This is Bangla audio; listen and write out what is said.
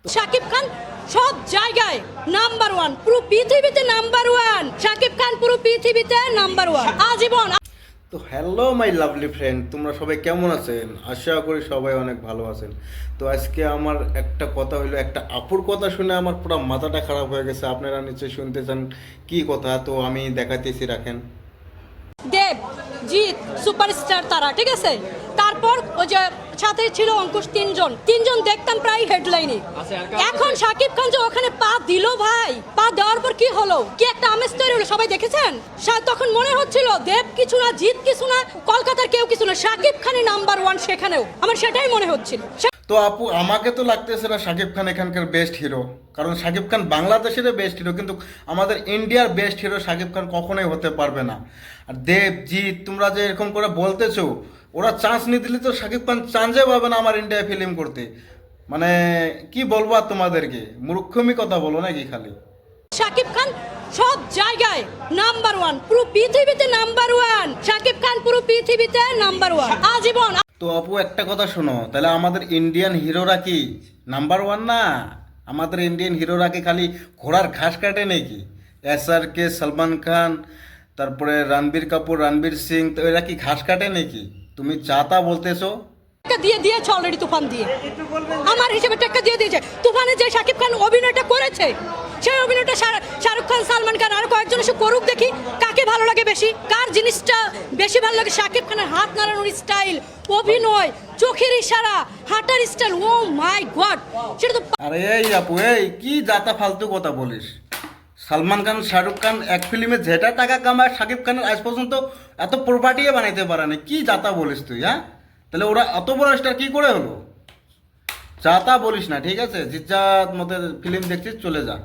শাকিব খান সব জায়গায় নাম্বার ওয়ান, পুরো পৃথিবীতে নাম্বার ওয়ান। শাকিব খান পুরো পৃথিবীতে নাম্বার ওয়ান আজীবন। তো হ্যালো মাই লাভলি ফ্রেন্ড, তোমরা সবাই কেমন আছেন? আশা করি সবাই অনেক ভালো আছেন। তো আজকে আমার একটা কথা হইলো, একটা আপুর কথা শুনে আমার পুরো মাথাটা খারাপ হয়ে গেছে। আপনারা নিশ্চয়ই শুনতে চান কি কথা, তো আমি দেখাতেছি, রাখেন। দেব, জিৎ সুপারস্টার তারা, ঠিক আছে। তারপর ওই যে সাথে ছিল অঙ্কুশ, তিনজন দেখতাম প্রায় হেডলাইনে। এখন শাকিব খান যে ওখানে পা দিল ভাই, পা দেওয়ার পর কি হলো, কি একটা আমেজ তৈরি হলো, সবাই দেখেছেন। তখন মনে হচ্ছিল দেব কিছু না, জিৎ কিছু না, কলকাতার কেউ কিছু না, শাকিব খানই নাম্বার ওয়ান সেখানেও, আমার সেটাই মনে হচ্ছিল। তো আপু, আমাকে তো লাগতেছে না শাকিব খান এখানকার বেস্ট হিরো, কারণ শাকিব খান বাংলাদেশের বেস্ট হিরো, কিন্তু আমাদের ইন্ডিয়ার বেস্ট হিরো শাকিব খান কখনোই হতে পারবে না। আর দেব, জিৎ, তোমরা যে এরকম করে বলতেছো, ওরা চান্স নিয়ে দিলে তো শাকিব খান চান্সে পাবে না আমার ইন্ডিয়ায় ফিল্ম করতে। মানে কি বলবো আর তোমাদেরকে, মূর্খমি কথা বলো নাকি খালি? শাকিব খান সব জায়গায় নাম্বার ওয়ান, পুরো পৃথিবীতে নাম্বার ওয়ান। শাকিব খান পুরো পৃথিবীতে নাম্বার ওয়ান আজীবন। তো আপু, একটা কথা শোনো, তাহলে আমাদের ইন্ডিয়ান হিরোরা কি নাম্বার ওয়ান না? আমাদের ইন্ডিয়ান হিরোরা কি খালি ঘোড়ার ঘাস কাটে নাকি? SRK, সলমান খান, তারপরে রণবীর কাপুর, রণবীর সিং, তো এরা কি ঘাস কাটে নাকি? তুমি যা তা বলতেছো। টাকা দিয়ে দিয়েছে অলরেডি, তুফান দিয়ে আমার হিসেবে টাকা দিয়ে দিয়েছে। তুফানে যে শাকিব খান অভিনয়টা করেছে, সেই অভিনয়টা শাহরুখ খান, সালমান খান আর কয়েকজন এসে করুক, দেখি কাকে ভালো লাগে বেশি, কার জিনিসটা বেশি ভালো লাগে। শাকিব খানের হাত নাড়ানোর স্টাইল, অভিনয়, চোখের ইশারা, হাঁটার স্টাইল, ও মাই গড, সেটা তো। আরে এই আপু, এই কি যাতা ফালতু কথা বলিস? সালমান খান, শাহরুখ খান এক ফিল্মে যেটা টাকা কামায়, শাকিব খানের আজ পর্যন্ত এত প্রপার্টিও বানাইতে পারে না। কি যাতা বলিস তুই? হ্যাঁ, তাহলে ওরা এত বড় স্টার কি করে হলো? যাতা বলিস না, ঠিক আছে? জিজ্জাত মতো ফিল্ম দেখছিস, চলে যা।